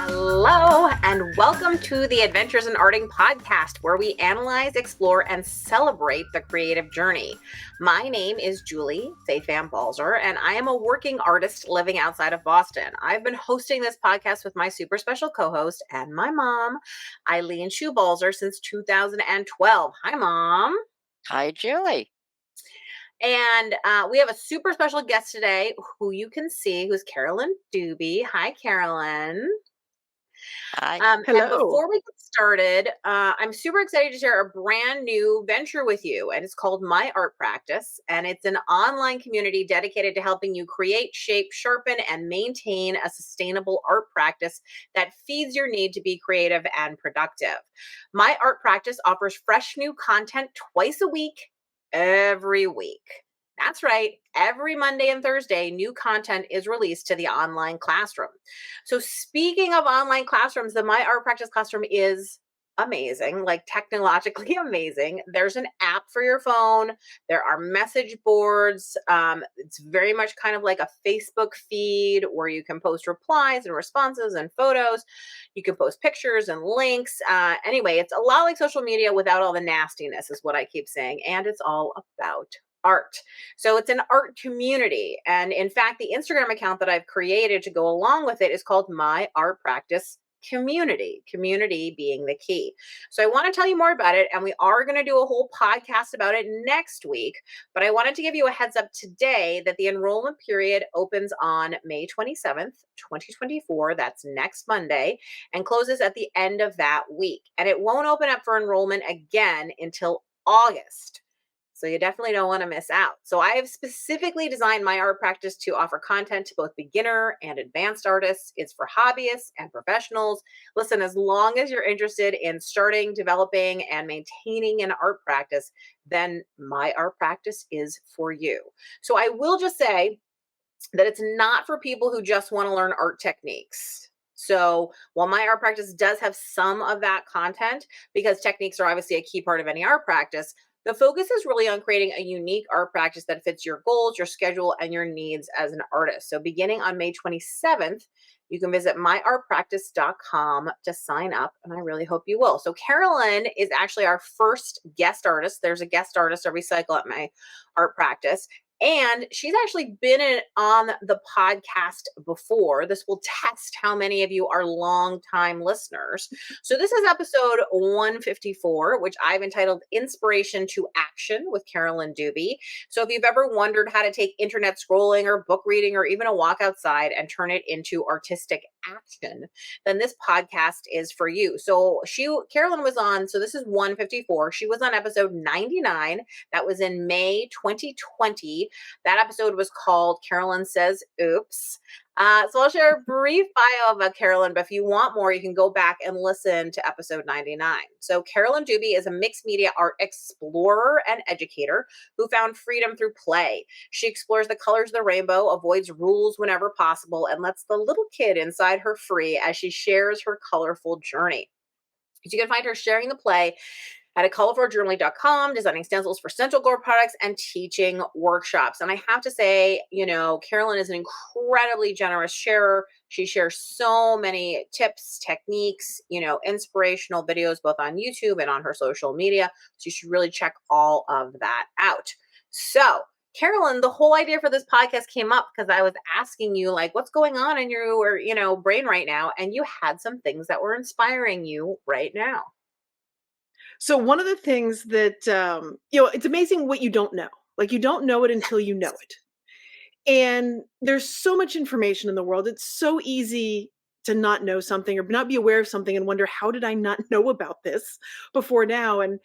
Hello, and welcome to the Adventures in Arting podcast, where we analyze, explore, and celebrate the creative journey. My name is Julie Fei-Fan Balzer, and I am a working artist living outside of Boston. I've been hosting this podcast with my super special co-host and my mom, Eileen Shu Balzer, since 2012. Hi, Mom. Hi, Julie. And we have a super special guest today who you can see, who's Carolyn Dube. Hi, Carolyn. Hi. And Hello. before we get started, I'm super excited to share a brand new venture with you, and it's called My Art Practice, and it's an online community dedicated to helping you create, shape, sharpen, and maintain a sustainable art practice that feeds your need to be creative and productive. My Art Practice offers fresh new content twice a week, every week. That's right. Every Monday and Thursday, new content is released to the online classroom. So speaking of online classrooms, the My Art Practice classroom is amazing, like technologically amazing. There's an app for your phone. There are message boards. It's very much kind of like a Facebook feed where you can post replies and responses and photos. You can post pictures and links. Anyway, it's a lot like social media without all the nastiness, is what I keep saying. And it's all about art. So it's an art community. And in fact, the Instagram account that I've created to go along with it is called My Art Practice Community, community being the key. So I want to tell you more about it, and we are going to do a whole podcast about it next week. But I wanted to give you a heads up today that the enrollment period opens on May 27th, 2024. That's next Monday, and closes at the end of that week. And it won't open up for enrollment again until August. So you definitely don't want to miss out. So I have specifically designed My Art Practice to offer content to both beginner and advanced artists. It's for hobbyists and professionals. Listen, as long as you're interested in starting, developing, and maintaining an art practice, then My Art Practice is for you. So I will just say that it's not for people who just want to learn art techniques. So while My Art Practice does have some of that content, because techniques are obviously a key part of any art practice, the focus is really on creating a unique art practice that fits your goals, your schedule, and your needs as an artist. So beginning on May 27th, you can visit myartpractice.com to sign up, and I really hope you will. So Carolyn is actually our first guest artist. There's a guest artist every cycle at My Art Practice. And she's actually been on the podcast before. This will test how many of you are longtime listeners. So this is episode 154, which I've entitled Inspiration to Action with Carolyn Dube. So if you've ever wondered how to take internet scrolling or book reading or even a walk outside and turn it into artistic action, then this podcast is for you. So Carolyn was on, so this is 154. She was on episode 99. That was in May 2020. That episode was called Carolyn Says Oops. So I'll share a brief bio about Carolyn, but if you want more, you can go back and listen to episode 99. So Carolyn Dube is a mixed media art explorer and educator who found freedom through play. She explores the colors of the rainbow, avoids rules whenever possible, and lets the little kid inside her free as she shares her colorful journey. You can find her sharing the play at colorfuljournaling.com, designing stencils for StencilGirl Products, and teaching workshops. And I have to say, Carolyn is an incredibly generous sharer. She shares so many tips, techniques, inspirational videos, both on YouTube and on her social media. So you should really check all of that out. So Carolyn, the whole idea for this podcast came up because I was asking you, like, what's going on in your, brain right now? And you had some things that were inspiring you right now. So one of the things that, it's amazing what you don't know. Like, you don't know it until you know it. And there's so much information in the world. It's so easy to not know something or not be aware of something and wonder, how did I not know about this before now? And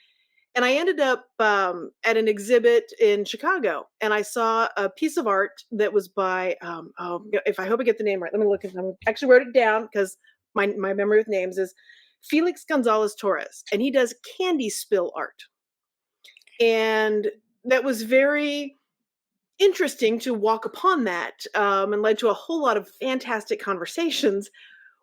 I ended up at an exhibit in Chicago, and I saw a piece of art that was by, if I hope I get the name right, let me look at them. I actually wrote it down because my memory with names is Felix Gonzalez Torres, and he does candy spill art. And that was very interesting to walk upon that, and led to a whole lot of fantastic conversations,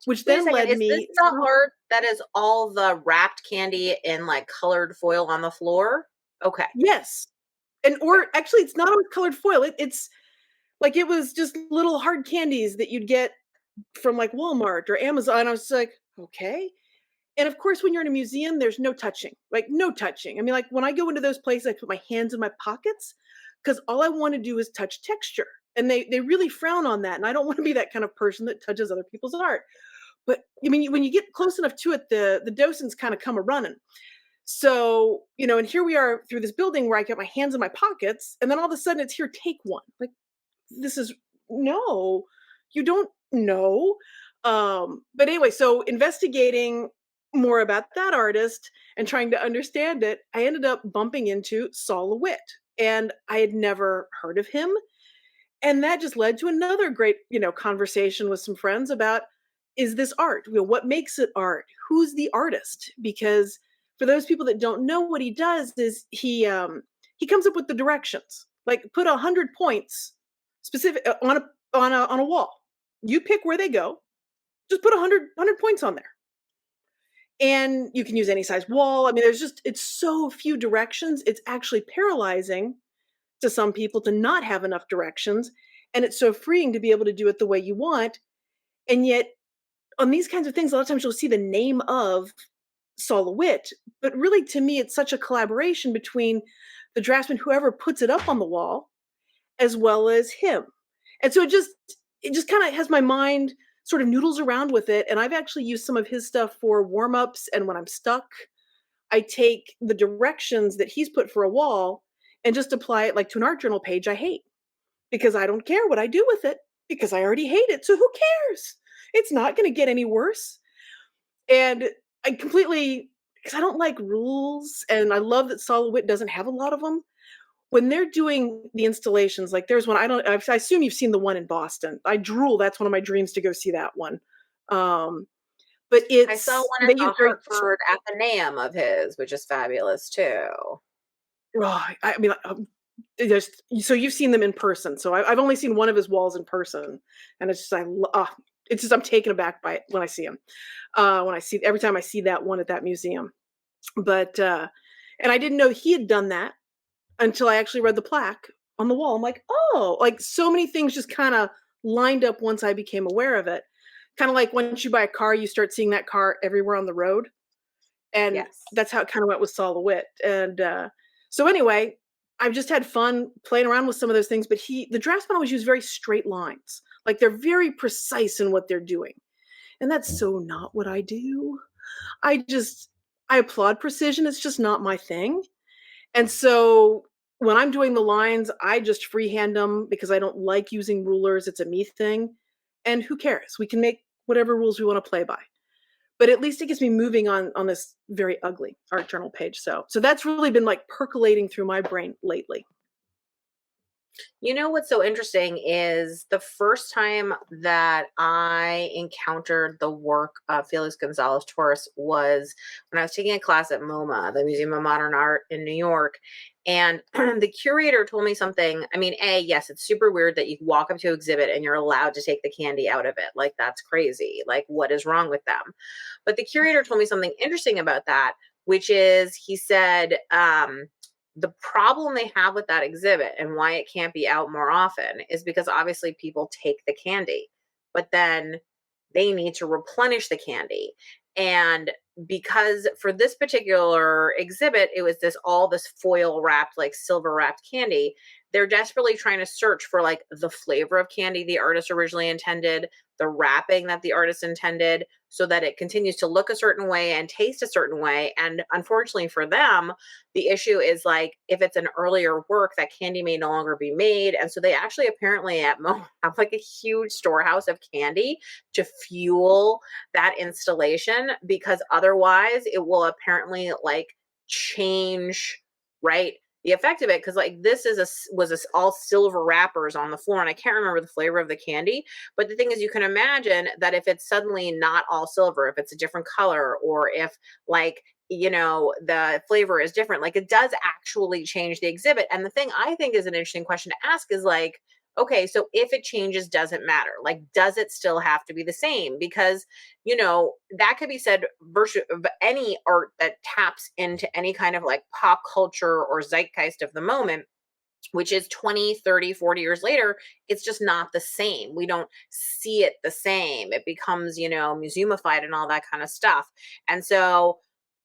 which then led me. Is this the art that is all the wrapped candy in like colored foil on the floor? Okay. Yes. Or actually, it's not always colored foil. It's like, it was just little hard candies that you'd get from like Walmart or Amazon. I was like, okay. And of course, when you're in a museum, there's no touching, like no touching. I mean, like when I go into those places, I put my hands in my pockets because all I want to do is touch texture. And they really frown on that. And I don't want to be that kind of person that touches other people's art. But I mean, when you get close enough to it, the docents kind of come a running. So, and here we are through this building where I get my hands in my pockets, and then all of a sudden it's here, take one. Like, this is no, you don't know. But anyway, so investigating more about that artist and trying to understand it, I ended up bumping into Saul LeWitt, and I had never heard of him. And that just led to another great, conversation with some friends about, is this art? What makes it art? Who's the artist? Because for those people that don't know, what he does is he comes up with the directions. Like, put 100 points specific on a wall. You pick where they go. Just put 100 points on there. And you can use any size wall. I mean, it's so few directions. It's actually paralyzing to some people to not have enough directions. And it's so freeing to be able to do it the way you want. And yet, on these kinds of things, a lot of times you'll see the name of Saul LeWitt, but really to me, it's such a collaboration between the draftsman, whoever puts it up on the wall, as well as him. And so it just kind of has my mind sort of noodles around with it. And I've actually used some of his stuff for warm-ups. And when I'm stuck, I take the directions that he's put for a wall and just apply it like to an art journal page I hate, because I don't care what I do with it because I already hate it. So who cares? It's not going to get any worse. And I completely, because I don't like rules, and I love that Saul LeWitt doesn't have a lot of them. When they're doing the installations, like there's one, I assume you've seen the one in Boston. I drool. That's one of my dreams to go see that one. But I saw it's, one they at use the very, Hartford Athenaeum of his, which is fabulous too. oh, I mean, so you've seen them in person. So I've only seen one of his walls in person, and it's just, it's just, I'm taken aback by it when I see him. Every time I see that one at that museum. But, and I didn't know he had done that until I actually read the plaque on the wall. I'm like, oh, like so many things just kind of lined up once I became aware of it. Kind of like once you buy a car, you start seeing that car everywhere on the road. And Yes. that's how it kind of went with Saul LeWitt. And so anyway, I've just had fun playing around with some of those things. But the draftsman always use very straight lines. Like they're very precise in what they're doing. And that's so not what I do. I applaud precision. It's just not my thing. And so when I'm doing the lines, I just freehand them because I don't like using rulers. It's a me thing. And who cares? We can make whatever rules we want to play by. But at least it gets me moving on this very ugly art journal page. So that's really been like percolating through my brain lately. You know what's so interesting is the first time that I encountered the work of Felix Gonzalez Torres was when I was taking a class at MoMA, the Museum of Modern Art in New York. And the curator told me something. I mean, yes, it's super weird that you walk up to an exhibit and you're allowed to take the candy out of it. Like, that's crazy. Like, what is wrong with them? But the curator told me something interesting about that, which is he said, the problem they have with that exhibit and why it can't be out more often is because obviously people take the candy, but then they need to replenish the candy. And because for this particular exhibit, it was all this foil wrapped, like silver wrapped candy, they're desperately trying to search for like the flavor of candy the artist originally intended, the wrapping that the artist intended, so that it continues to look a certain way and taste a certain way. And unfortunately for them, the issue is like if it's an earlier work, that candy may no longer be made. And so they actually apparently at Mo have like a huge storehouse of candy to fuel that installation, because otherwise it will apparently like change, right, the effect of it. Because like this was all silver wrappers on the floor, and I can't remember the flavor of the candy, but the thing is, you can imagine that if it's suddenly not all silver, if it's a different color, or if like the flavor is different, like it does actually change the exhibit. And the thing I think is an interesting question to ask is like, okay, so if it changes, doesn't matter. Like, does it still have to be the same? Because, that could be said versus any art that taps into any kind of like pop culture or zeitgeist of the moment. which is 20, 30, 40 years later, it's just not the same. We don't see it the same. It becomes, museumified and all that kind of stuff. And so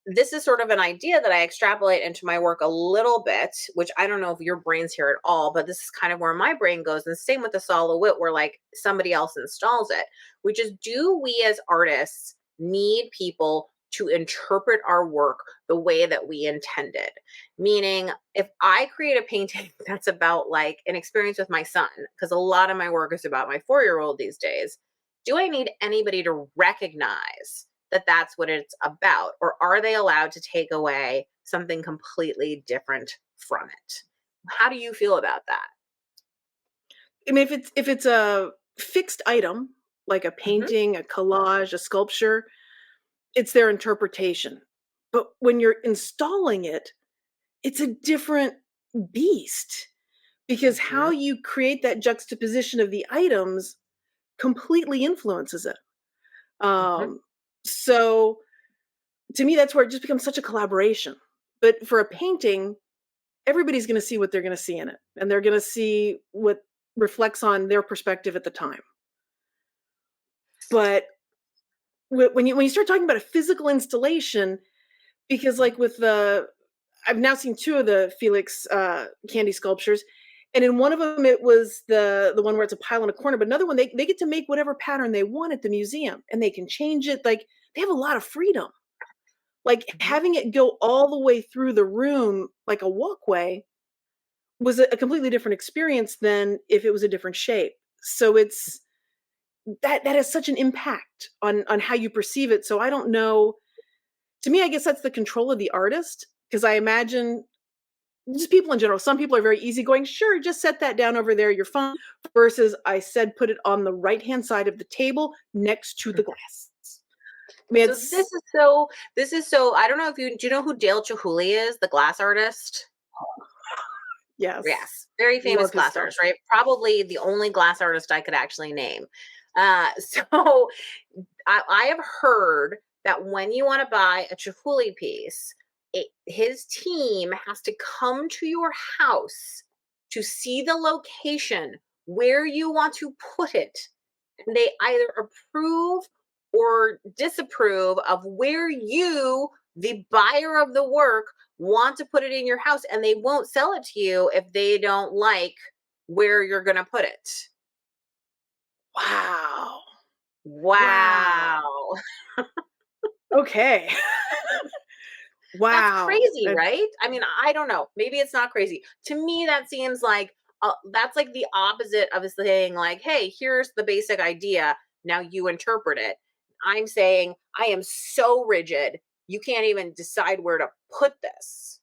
this is sort of an idea that I extrapolate into my work a little bit, which I don't know if your brain's here at all, but this is kind of where my brain goes. And same with the solo wit, where like somebody else installs it, which is, do we as artists need people to interpret our work the way that we intended? Meaning, if I create a painting that's about like an experience with my son, because a lot of my work is about my 4-year-old these days, do I need anybody to recognize that that's what it's about? Or are they allowed to take away something completely different from it? How do you feel about that? I mean, if it's a fixed item, like a Hmm. painting, a collage, a sculpture, it's their interpretation. But when you're installing it, it's a different beast because how Hmm. you create that juxtaposition of the items completely influences it. Hmm. Um, so to me, that's where it just becomes such a collaboration. But for a painting, everybody's going to see what they're going to see in it, and they're going to see what reflects on their perspective at the time. But when you start talking about a physical installation, because like with the I've now seen 2 of the Felix, candy sculptures, and in one of them, it was the one where it's a pile in a corner, but another one, they get to make whatever pattern they want at the museum, and they can change it, like, they have a lot of freedom. Like, Hmm. having it go all the way through the room like a walkway was a completely different experience than if it was a different shape. So it's that has such an impact on how you perceive it, so I don't know, to me, I guess that's the control of the artist, because I imagine just people in general. Some people are very easygoing. Sure, just set that down over there. You're fine. Versus, I said, put it on the right hand side of the table next to the glass. I mean, So it's this is so, I don't know if do you know who Dale Chihuly is, the glass artist? yes, Yes, very famous love his glass stuff. artist, right? Probably the only glass artist I could actually name. So I have heard that when you want to buy a Chihuly piece, his team has to come to your house to see the location where you want to put it. And they either approve or disapprove of where you, the buyer of the work, want to put it in your house, and they won't sell it to you if they don't like where you're going to put it. Wow. Wow. Wow. Okay. That's Wow. crazy, right? I mean, I don't know. Maybe it's not crazy. To me, that seems like that's like the opposite of saying, like, hey, here's the basic idea. Now you interpret it. I'm saying I am so rigid, you can't even decide where to put this.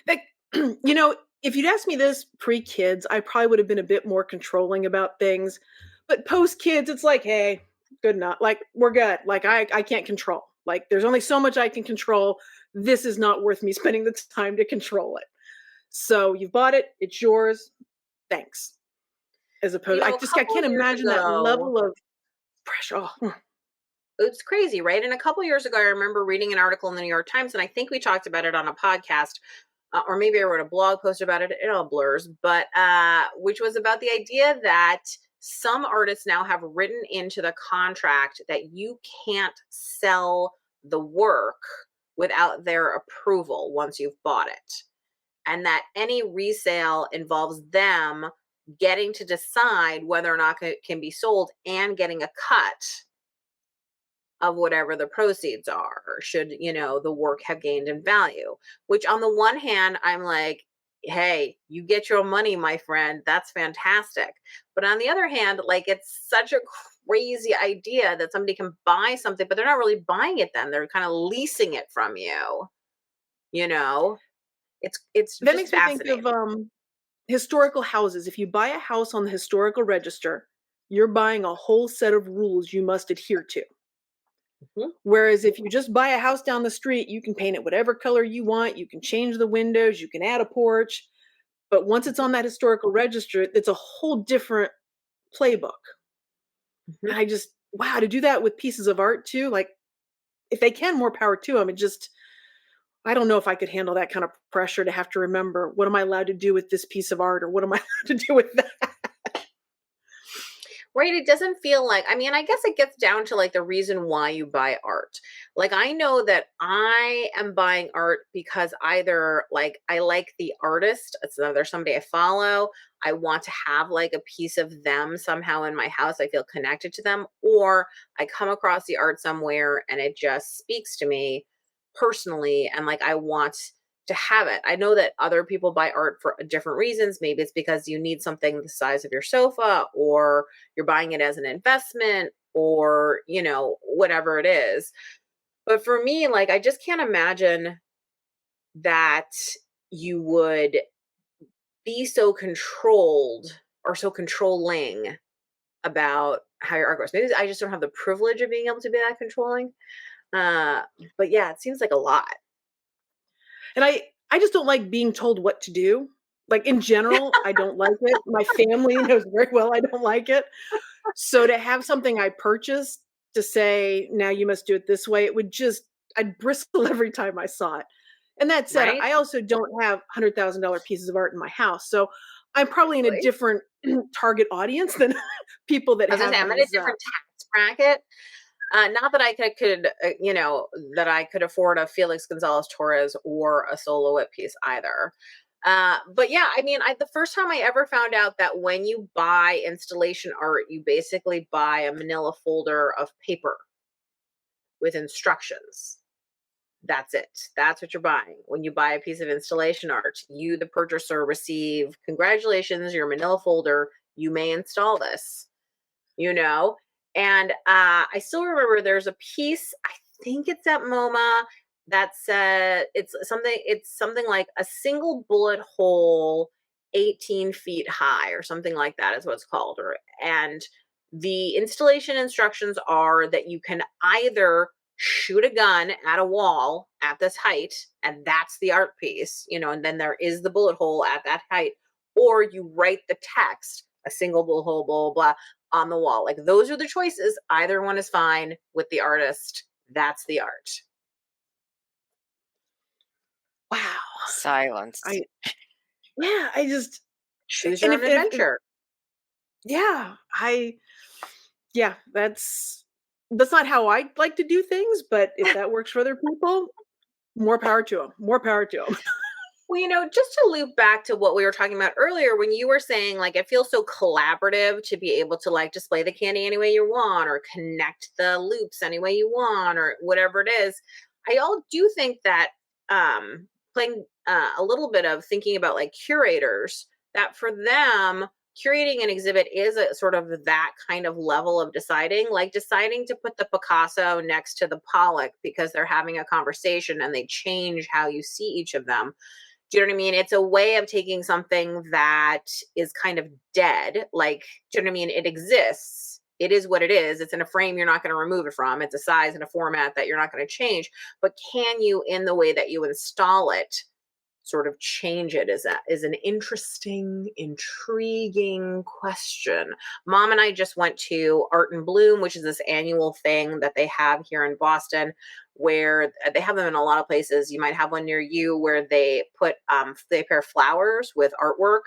Like, if you'd asked me this pre-kids, I probably would have been a bit more controlling about things. But post-kids, it's like, hey, good enough. Like, we're good. Like, I can't control. Like, there's only so much I can control. This is not worth me spending the time to control it. So you've bought it, it's yours. Thanks. As opposed, A I couple can't of years imagine that ago, level of pressure. Oh, it's crazy, right? And a couple years ago, I remember reading an article in the New York Times, and I think we talked about it on a podcast, or maybe I wrote a blog post about it. It all blurs, but which was about the idea that some artists now have written into the contract that you can't sell the work without their approval once you've bought it, and that any resale involves them getting to decide whether or not it can be sold and getting a cut of whatever the proceeds are, should the work have gained in value. Which, on the one hand, I'm like, hey, you get your money, my friend, that's fantastic. But on the other hand, like, it's such a crazy idea that somebody can buy something, but they're not really buying it, then they're kind of leasing it from you. you know it's that just makes me think of fascinating. historical houses. If you buy a house on the historical register, you're buying a whole set of rules you must adhere to. Mhm. Whereas if you just buy a house down the street, you can paint it whatever color you want, you can change the windows, you can add a porch. But once it's Mhm. on that historical register, it's a whole different playbook. Mhm. And I just, wow, to do that with pieces of art too, like if they can, more power to them. It just, I don't know if I could handle that kind of pressure to have to remember, what am I allowed to do with this piece of art or what am I allowed to do with that? Right, it doesn't feel like, I mean, I guess it gets down to like the reason why you buy art. Like I know that I am buying art because either like I like the artist, it's either somebody I follow, I want to have like a piece of them somehow in my house, I feel connected to them, or I come across the art somewhere and it just speaks to me personally and like I want to have it. I know that other people buy art for different reasons. Maybe it's because you need something the size of your sofa, or you're buying it as an investment, or, you know, whatever it is. But for me, like, I just can't imagine that you would be so controlled or so controlling about how your art goes. Maybe I just don't have the privilege of being able to be that controlling. Uh, but yeah, it seems like a lot. And I just don't like being told what to do. Like in general, I don't like it. My family knows very well I don't like it. So to have something I purchased to say, now you must do it this way, it would just, I'd bristle every time I saw it. And that said, Right? I also don't have $100,000 pieces of art in my house. So I'm probably in a Exactly. different target audience than people that I was gonna have say I'm in a these. different tax bracket. Not that I could you know, that I could afford a Felix Gonzalez Torres or a solo whip piece either. But yeah, I mean, the first time I ever found out that when you buy installation art, you basically buy a manila folder of paper with instructions. That's it. That's what you're buying. When you buy a piece of installation art, you, the purchaser, receive, congratulations, your manila folder. You may install this, you know? And I still remember there's a piece, I think it's at MoMA, that said it's something like a single bullet hole 18 feet high or something like that is what it's called. And the installation instructions are that you can either shoot a gun at a wall at this height, and that's the art piece, you know, and then there is the bullet hole at that height, or you write the text, a single bullet hole, blah, blah, blah, on the wall. Like those are the choices. Either one is fine with the artist. That's the art. Wow. Silence. I yeah, I just Choose and your own if adventure. yeah, yeah, that's not how I like to do things, but if that works for other people, more power to them. More power to them. Well, you know, just to loop back to what we were talking about earlier, when you were saying like it feels so collaborative to be able to like display the candy any way you want or connect the loops any way you want or whatever it is, I all do think that playing a little bit of thinking about like curators, that for them curating an exhibit is a sort of that kind of level of deciding, like deciding to put the Picasso next to the Pollock because they're having a conversation and they change how you see each of them. Do you know what I mean? It's a way of taking something that is kind of dead. Like, do you know what I mean? It exists. It is what it is. It's in a frame you're not going to remove it from. It's a size and a format that you're not going to change. But can you, in the way that you install it, sort of change it? Is an interesting, intriguing question. Mom and I just went to Art and Bloom, which is this annual thing that they have here in Boston, where they have them in a lot of places. You might have one near you where they put they pair flowers with artwork,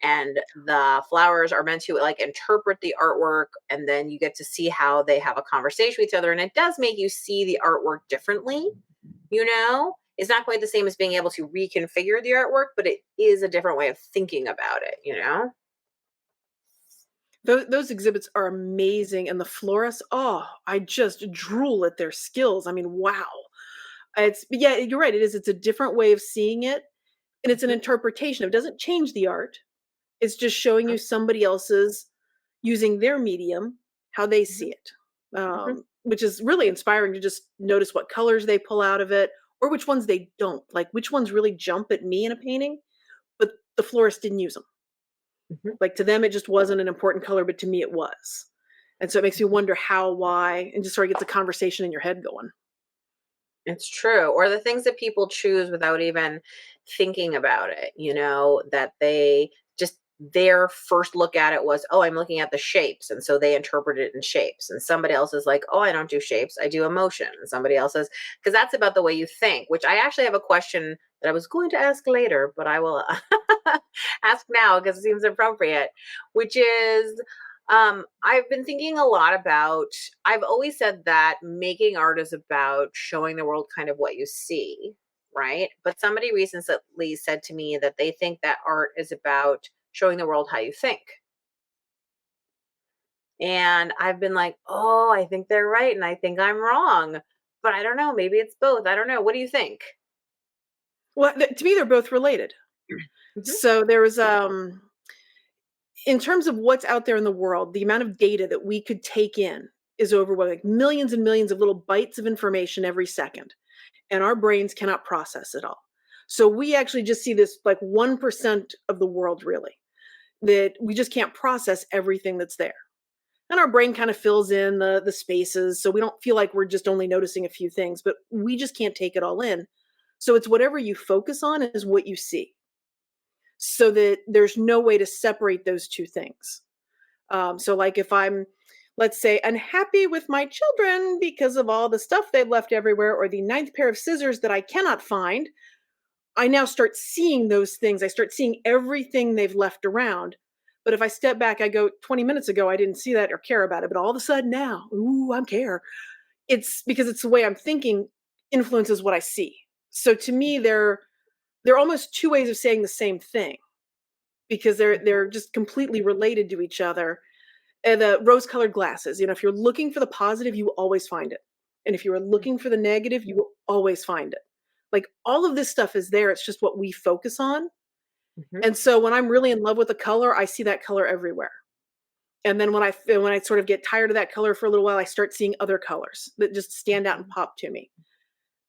and the flowers are meant to like interpret the artwork, and then you get to see how they have a conversation with each other, and it does make you see the artwork differently, you know? It's not quite the same as being able to reconfigure the artwork, but it is a different way of thinking about it, you know? Those exhibits are amazing, and the florists, oh, I just drool at their skills. I mean, wow. It's yeah, you're right. It is. It's a different way of seeing it, and it's an Mhm, interpretation. It doesn't change the art. It's just showing you mhm, somebody else's using their medium, how they mhm, see it, mhm, which is really inspiring to just notice what colors they pull out of it or which ones they don't. Like which ones really jump at me in a painting, but the florist didn't use them. mhm, Like to them, it just wasn't an important color, but to me, it was. And so it makes you mhm. wonder how, why, and just sort of gets a conversation in your head going. It's true. Or the things that people choose without even thinking about it, you know, that they just their first look at it was, oh, I'm looking at the shapes. And so they interpret it in shapes. And somebody else is like, oh, I don't do shapes, I do emotion. And somebody else says, because that's about the way you think, which I actually have a question that I was going to ask later, but I will ask now because it seems appropriate, which is, I've been thinking a lot about, I've always said that making art is about showing the world kind of what you see, right? But somebody recently said to me that they think that art is about showing the world how you think. And I've been like, oh, I think they're right. And I think I'm wrong. But I don't know. Maybe it's both. I don't know. What do you think? Well, to me, they're both related. Mhm. So there was, in terms of what's out there in the world, the amount of data that we could take in is overwhelming. Like millions and millions of little bites of information every second, and our brains cannot process it all. So we actually just see this like 1% of the world, really, that we just can't process everything that's there. And our brain kind of fills in the spaces, so we don't feel like we're just only noticing a few things, but we just can't take it all in. So it's whatever you focus on is what you see, so that there's no way to separate those two things. So, like, if I'm, let's say, unhappy with my children because of all the stuff they've left everywhere, or the ninth pair of scissors that I cannot find, I now start seeing those things. I start seeing everything they've left around. But if I step back, I go, 20 minutes ago, I didn't see that or care about it. But all of a sudden now, ooh, I care. It's because it's the way I'm thinking influences what I see. So to me, they're almost two ways of saying the same thing, because they're just completely related to each other. And the rose-colored glasses, if you're looking for the positive, you will always find it. And if you are looking for the negative, you will always find it. Like, all of this stuff is there. It's just what we focus on. Mhm. And so when I'm really in love with a color, I see that color everywhere. And then when I sort of get tired of that color for a little while, I start seeing other colors that just stand out and pop to me.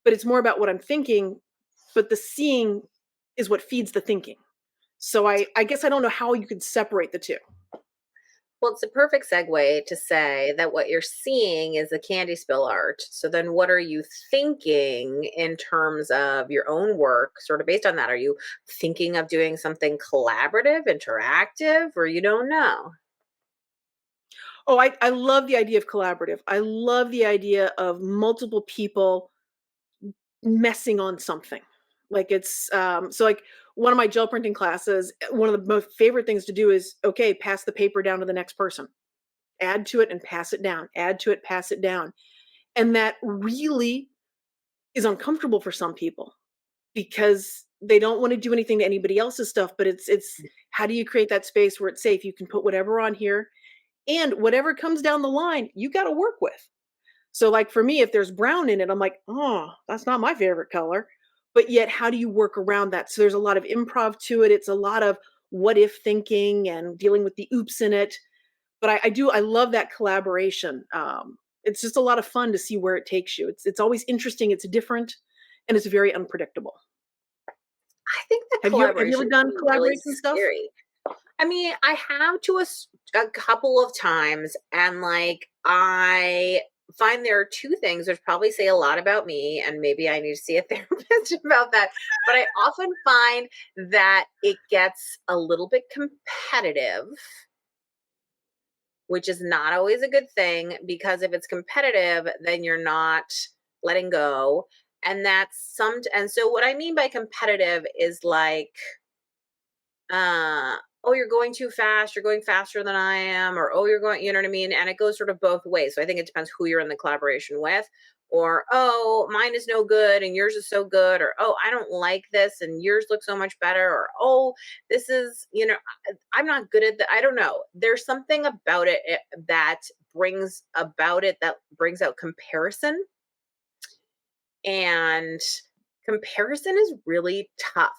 But it's more about what I'm thinking, but the seeing is what feeds the thinking. So I guess I don't know how you could separate the two. Well, it's a perfect segue to say that what you're seeing is the candy spill art. So then what are you thinking in terms of your own work, sort of based on that? Are you thinking of doing something collaborative, interactive, or you don't know? Oh, I love the idea of collaborative. I love the idea of multiple people messing on something. Like, it's so, like, one of my gel printing classes, one of the most favorite things to do is, okay, pass the paper down to the next person. Add to it and pass it down. Add to it, pass it down. And that really is uncomfortable for some people, because they don't want to do anything to anybody else's stuff, but it's how do you create that space where it's safe? You can put whatever on here, and whatever comes down the line, you got to work with. So, like, for me, if there's brown in it, I'm like, oh, that's not my favorite color. But yet, how do you work around that? So there's a lot of improv to it. It's a lot of what if thinking and dealing with the oops in it. But I love that collaboration. It's just a lot of fun to see where it takes you. It's always interesting. It's different, and it's very unpredictable. I think that Have you ever collaboration done can be really collaboration stuff? scary. I mean, I have a couple of times, and like I find there are two things which probably say a lot about me, and maybe I need to see a therapist about that. But I often find that it gets a little bit competitive, which is not always a good thing, because if it's competitive, then you're not letting go. And so what I mean by competitive is like, oh, you're going too fast, you're going faster than I am, or oh, you're going, you know what I mean? And it goes sort of both ways. So I think it depends who you're in the collaboration with. Or, oh, mine is no good and yours is so good, or oh, I don't like this and yours looks so much better, or oh, this is, I'm not good at that. I don't know. There's something about that brings out comparison, and comparison is really tough.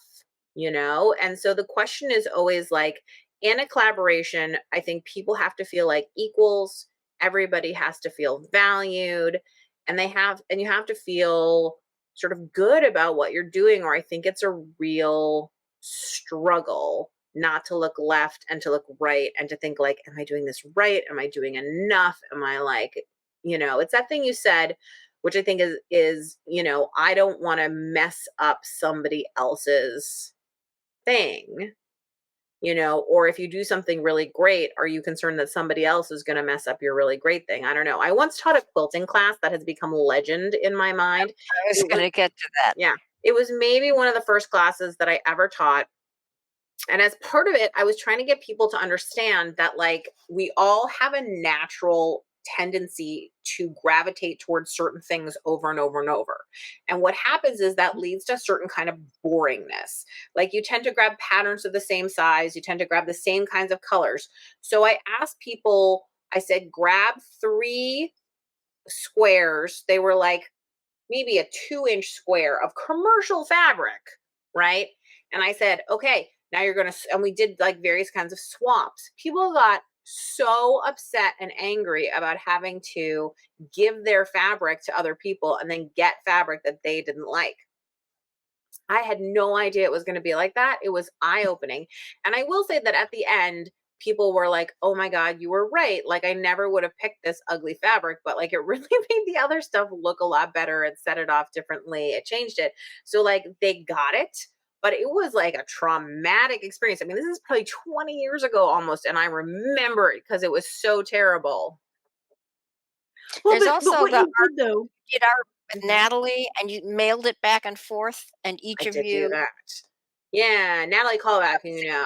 And so the question is always like, in a collaboration, I think people have to feel like equals. Everybody has to feel valued, and you have to feel sort of good about what you're doing, or I think it's a real struggle not to look left and to look right and to think like, am I doing this right? Am I doing enough? Am I like, it's that thing you said, which I think is, I don't want to mess up somebody else's thing. or if you do something really great, are you concerned that somebody else is going to mess up your really great thing? I don't know. I once taught a quilting class that has become legend in my mind. I was It was, gonna get to that. yeah, it was maybe one of the first classes that I ever taught. And as part of it, I was trying to get people to understand that, like, we all have a natural tendency to gravitate towards certain things over and over and over. And what happens is that leads to a certain kind of boringness. Like, you tend to grab patterns of the same size, you tend to grab the same kinds of colors. So I asked people, I said, grab 3 squares. They were like maybe a 2-inch square of commercial fabric, right? And I said, okay, now you're going to, and we did like various kinds of swaps. People got so upset and angry about having to give their fabric to other people and then get fabric that they didn't like. I had no idea it was going to be like that. It was eye-opening. And I will say that at the end, people were like, oh my God, you were right. Like, I never would have picked this ugly fabric, but like, it really made the other stuff look a lot better. It set it off differently. It changed it. So like, they got it, but it was like a traumatic experience. I mean, this is probably 20 years ago almost. And I remember it because it was so terrible. Well, There's but also what the you art did though, did art with Mhm. Natalie, and you mailed it back and forth, and each I of did do you that. Yeah, Natalie Callback,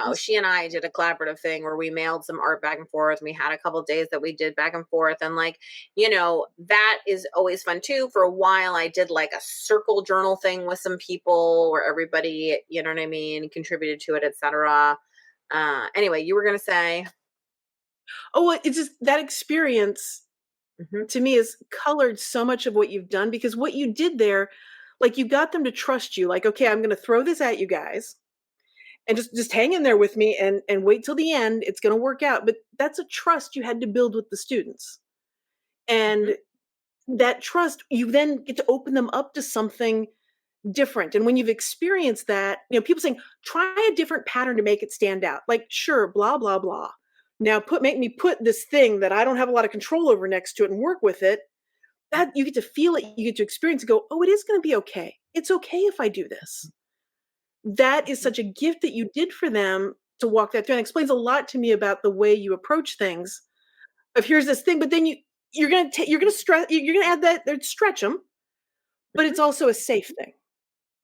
was she and I did a collaborative thing where we mailed some art back and forth. We had a couple days that we did back and forth. And like, that is always fun too. For a while, I did like a circle journal thing with some people where everybody, you know what I mean, contributed to it, etc. Anyway, you were going to say, oh, it's just that experience Mhm, to me has colored so much of what you've done because what you did there, like you got them to trust you. Like, okay, I'm going to throw this at you guys and just hang in there with me and wait till the end. It's going to work out. But that's a trust you had to build with the students. mhm, And that trust, you then get to open them up to something different. And when you've experienced that, people saying, try a different pattern to make it stand out. Like, sure, blah, blah, blah. Now make me put this thing that I don't have a lot of control over next to it and work with it. That you get to feel it, you get to experience and go, oh, it is going to be okay. It's okay if I do this. That is mhm, such a gift that you did for them to walk that through. And it explains a lot to me about the way you approach things. Of here's this thing, but then you're gonna stretch, you're gonna add that, stretch them, but mhm. it's also a safe thing.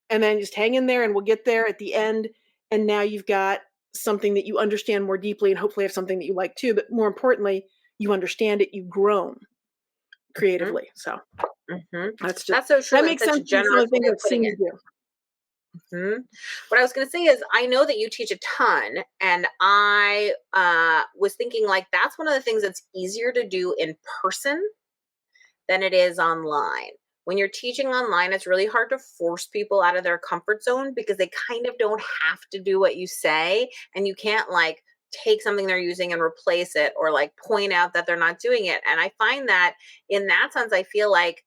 And then just hang in there and we'll get there at the end. And now you've got something that you understand more deeply and hopefully have something that you like too. But more importantly, you understand it, you've grown Mhm, creatively. So mhm. that's just, That's so true that and makes such sense a to some of generous the things way of I've putting seen it. you do. What I was going to say is, I know that you teach a ton, and I was thinking like that's one of the things that's easier to do in person than it is online. When you're teaching online, it's really hard to force people out of their comfort zone because they kind of don't have to do what you say, and you can't like take something they're using and replace it or like point out that they're not doing it. And I find that in that sense, I feel like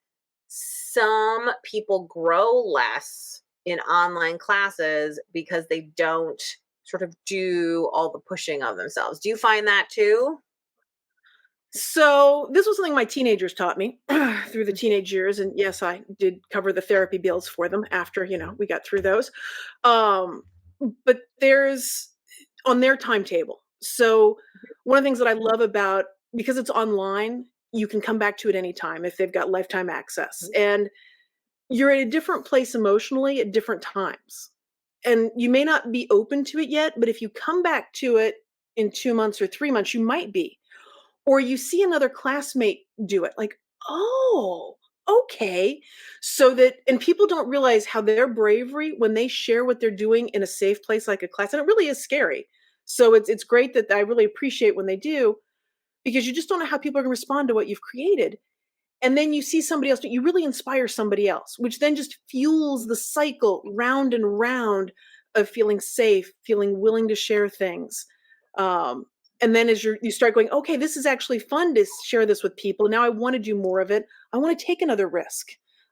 some people grow less in online classes because they don't sort of do all the pushing of themselves. Do you find that too? So this was something my teenagers taught me through the teenage years. And yes, I did cover the therapy bills for them after, we got through those. Um, but there's on their timetable. So one of the things that I love about, because it's online, you can come back to it anytime if they've got lifetime access. And you're at a different place emotionally at different times. And you may not be open to it yet, but if you come back to it in 2 months or 3 months, you might be. Or you see another classmate do it, like, oh, okay. So that, and people don't realize how their bravery when they share what they're doing in a safe place like a class, and it really is scary. So it's great that I really appreciate when they do, because you just don't know how people are going to respond to what you've created. And then you see somebody else, but you really inspire somebody else, which then just fuels the cycle round and round of feeling safe, feeling willing to share things. Um, and then as you start going, okay, this is actually fun to share this with people. Now I want to do more of it. I want to take another risk.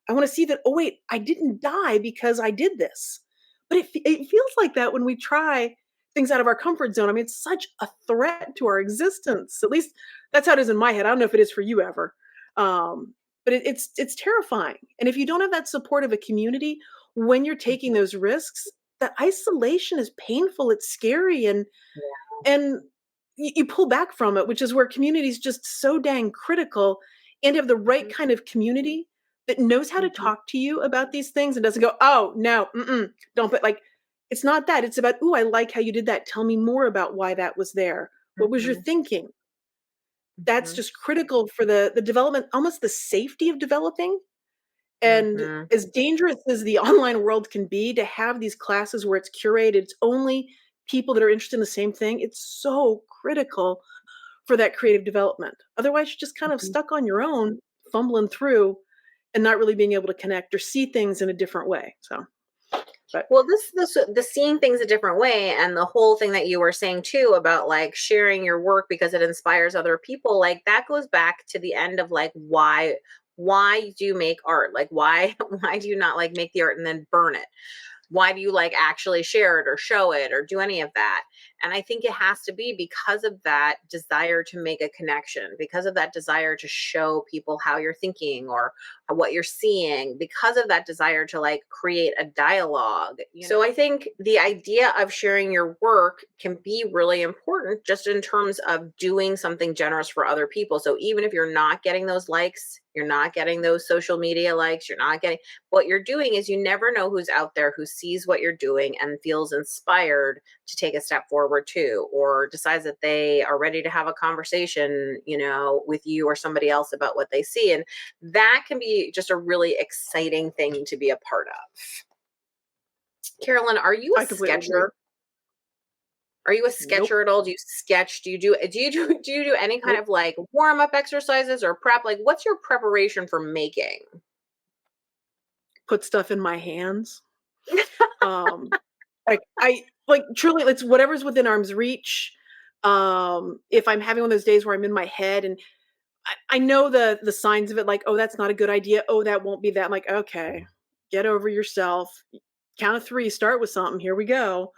I want to see that, oh, wait, I didn't die because I did this. But it feels like that when we try things out of our comfort zone. I mean, it's such a threat to our existence. At least that's how it is in my head. I don't know if it is for you ever. Um, but it's terrifying. And if you don't have that support of a community when you're taking those risks, that isolation is painful, it's scary, and you pull back from it, which is where community is just so dang critical, and have the right Mhm, kind of community that knows how to mhm, talk to you about these things and doesn't go, "Oh, no, don't put," like, it's not that, it's about, "Ooh, I like how you did that. Tell me more about why that was there. What was your mhm, thinking?" That's mhm, just critical for the development, almost the safety of developing, and mhm. as dangerous as the online world can be, to have these classes where it's curated, it's only people that are interested in the same thing, it's so critical for that creative development. Otherwise, you're just kind of Mhm. stuck on your own, fumbling through and not really being able to connect or see things in a different way. So, but Well, this the seeing things a different way, and the whole thing that you were saying too about like sharing your work because it inspires other people, like that goes back to the end of like why do you make art? Like why why do you not like make the art and then burn it? Why do you like actually share it or show it or do any of that? And I think it has to be because of that desire to make a connection, because of that desire to show people how you're thinking or what you're seeing, because of that desire to like create a dialogue. So I think the idea of sharing your work can be really important just in terms of doing something generous for other people. So even if you're not getting those likes, you're not getting those social media likes, you're not getting, what you're doing is you never know who's out there who sees what you're doing and feels inspired to take a step forward too, or decides that they are ready to have a conversation, with you or somebody else about what they see. And that can be just a really exciting thing to be a part of. Carolyn, are you a I completely agree. sketcher? Are you a Nope. sketcher at all? Do you sketch? Do you do any kind Nope. of like warm up exercises or prep? Like what's your preparation for making? Put stuff in my hands. Um, like truly, it's whatever's within arm's reach. If I'm having one of those days where I'm in my head and I know the signs of it, like, oh, that's not a good idea. Oh, that won't be that. I'm like, okay, get over yourself. Count of three, start with something. Here we go.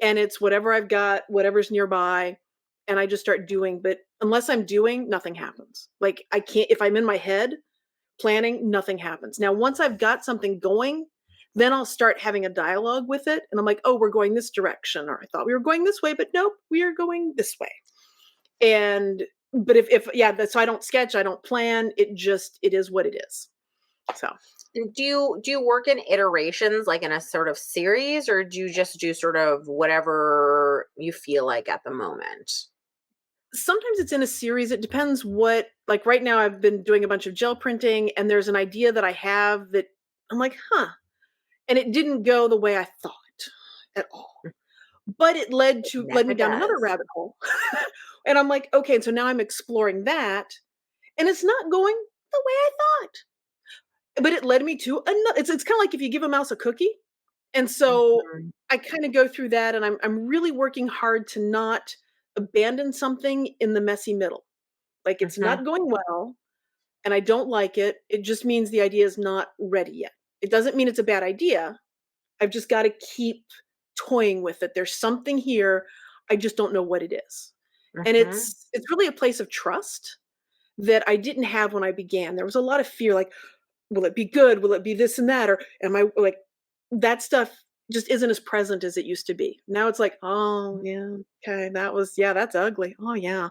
And it's whatever I've got, whatever's nearby, and I just start doing. But unless I'm doing, nothing happens. Like I can't, if I'm in my head planning, nothing happens. Now, once I've got something going, then I'll start having a dialogue with it. And I'm like, oh, we're going this direction. Or I thought we were going this way, but nope, we are going this way. And but if yeah, so I don't sketch, I don't plan. It is what it is. So And do you work in iterations, like in a sort of series, or do you just do sort of whatever you feel like at the moment? sometimes it's in a series. It depends what, like right now I've been doing a bunch of gel printing and there's an idea that I have that I'm like, huh. And it didn't go the way I thought at all. But it It led me never down another does. rabbit hole. And I'm like, okay, and so now I'm exploring that. And it's not going the way I thought. But it led me to another, it's kind of like if you give a mouse a cookie. And so Mhm, I kind of go through that and I'm really working hard to not abandon something in the messy middle. Like it's mhm, not going well and I don't like it. It just means the idea is not ready yet. It doesn't mean it's a bad idea. I've just got to keep toying with it. There's something here. I just don't know what it is. And mhm. it's really a place of trust that I didn't have when I began. There was a lot of fear, like, will it be good? Will it be this and that? Or am I like that stuff just isn't as present as it used to be. Now it's like, oh yeah, okay, yeah, that's ugly. Oh yeah.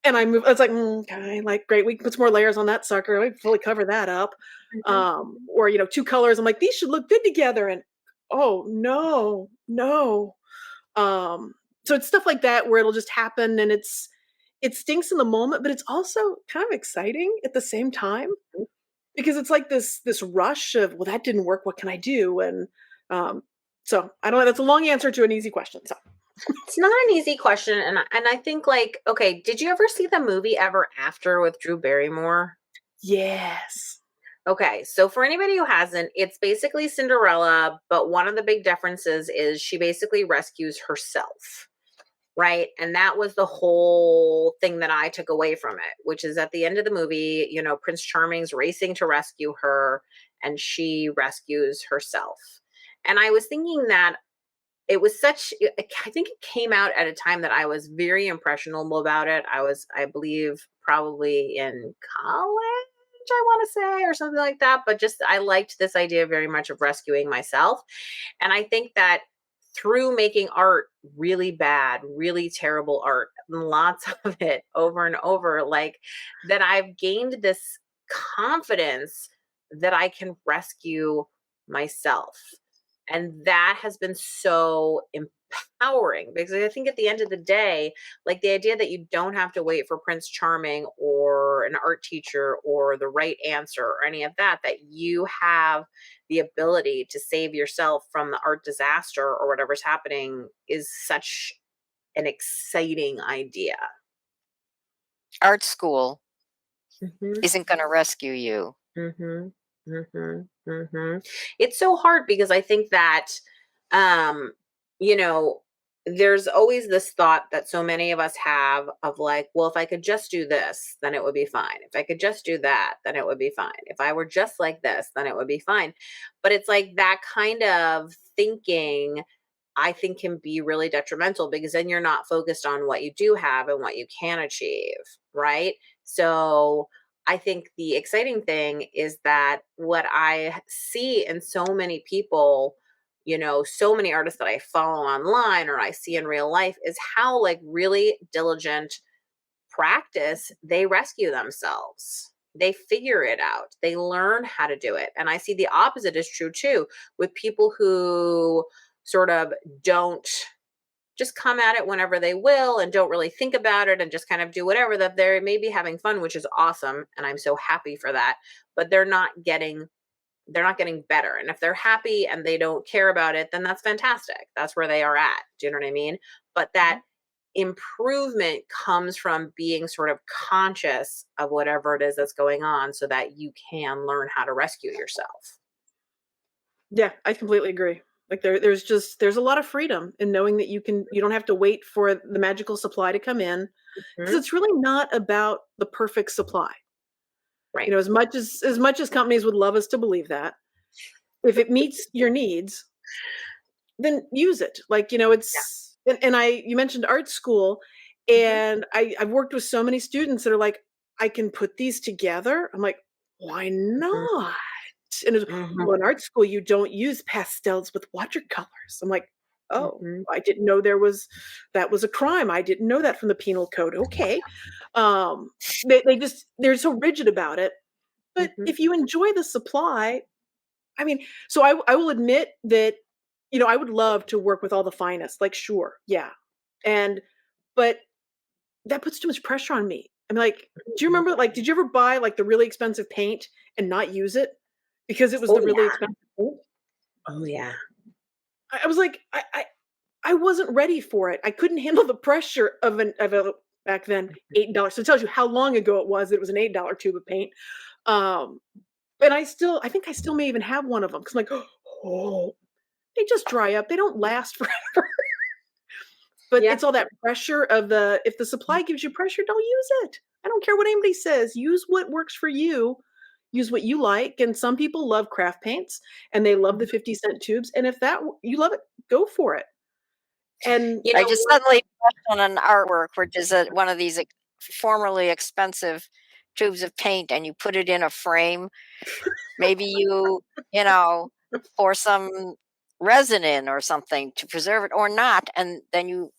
And I move, it's like, okay, like great, we can put some more layers on that sucker. We can fully cover that up. Mhm, mhm. Or two colors. I'm like, these should look good together. And oh no, no. Um, so it's stuff like that where it'll just happen and it stinks in the moment, but it's also kind of exciting at the same time because it's like this rush of, well, that didn't work. What can I do? And so I don't know. That's a long answer to an easy question. So It's not an easy question, and I think like, okay, did you ever see the movie Ever After with Drew Barrymore? yes. Okay, so for anybody who hasn't, it's basically Cinderella, but one of the big differences is she basically rescues herself, right? And that was the whole thing that I took away from it, which is at the end of the movie, Prince Charming's racing to rescue her, and she rescues herself. And I was thinking that it was I think it came out at a time that I was very impressionable about it. I believe, probably in college. I want to say, or something like that. But just, I liked this idea very much of rescuing myself. And I think that through making art, really bad, really terrible art, lots of it over and over, like, that I've gained this confidence that I can rescue myself. And that has been so empowering, because I think at the end of the day, like, the idea that you don't have to wait for Prince Charming or an art teacher or the right answer or any of that, that you have the ability to save yourself from the art disaster or whatever's happening, is such an exciting idea. Art school Mhm. isn't going to rescue you. Mhm. Mhm. Mhm. It's so hard because I think that, um, you know, there's always this thought that so many of us have of like, well, if I could just do this, then it would be fine. If I could just do that, then it would be fine. If I were just like this, then it would be fine. But it's like that kind of thinking, I think, can be really detrimental, because then you're not focused on what you do have and what you can achieve, right? So I think the exciting thing is that what I see in so many people, so many artists that I follow online or I see in real life, is how, like, really diligent practice, they rescue themselves. They figure it out. They learn how to do it. And I see the opposite is true too, with people who sort of don't, just come at it whenever they will and don't really think about it and just kind of do whatever, that they're maybe having fun, which is awesome. And I'm so happy for that. But they're not getting better. And if they're happy and they don't care about it, then that's fantastic. That's where they are at. Do you know what I mean? But that improvement comes from being sort of conscious of whatever it is that's going on, so that you can learn how to rescue yourself. Yeah, I completely agree. Like there's a lot of freedom in knowing that you don't have to wait for the magical supply to come in, because Mhm. it's really not about the perfect supply. Right. As much as companies would love us to believe that, if it meets your needs, then use it. Like, Yeah. and I you mentioned art school, Mhm. and I've worked with so many students that are like, I can put these together. I'm like, why Mhm. not? And it's, Mhm. well, in art school, you don't use pastels with watercolors. I'm like, oh, Mhm. I didn't know that was a crime. I didn't know that from the penal code. Okay. Um, they're so rigid about it. But Mhm. if you enjoy the supply, I mean, so I will admit that, I would love to work with all the finest. Like, sure, yeah, and but that puts too much pressure on me. I'm like, do you Mhm. remember? Like, did you ever buy like the really expensive paint and not use it because it was Oh the really yeah. expensive paint? Oh yeah. I was like, I wasn't ready for it. I couldn't handle the pressure of a back then $8. So it tells you how long ago it was. It was an $8 tube of paint. Um, and I think I still may even have one of them, because I'm like, oh, they just dry up. They don't last forever. But Yeah. it's all that pressure of the if the supply gives you pressure, don't use it. I don't care what anybody says. Use what works for you. Use what you like. And some people love craft paints and they love the 50-cent tubes. And if you love it, go for it. And You I know just what? suddenly touched on an artwork, which is one of these formerly expensive tubes of paint, and you put it in a frame. Maybe you know, pour some resin in or something to preserve it, or not, and then you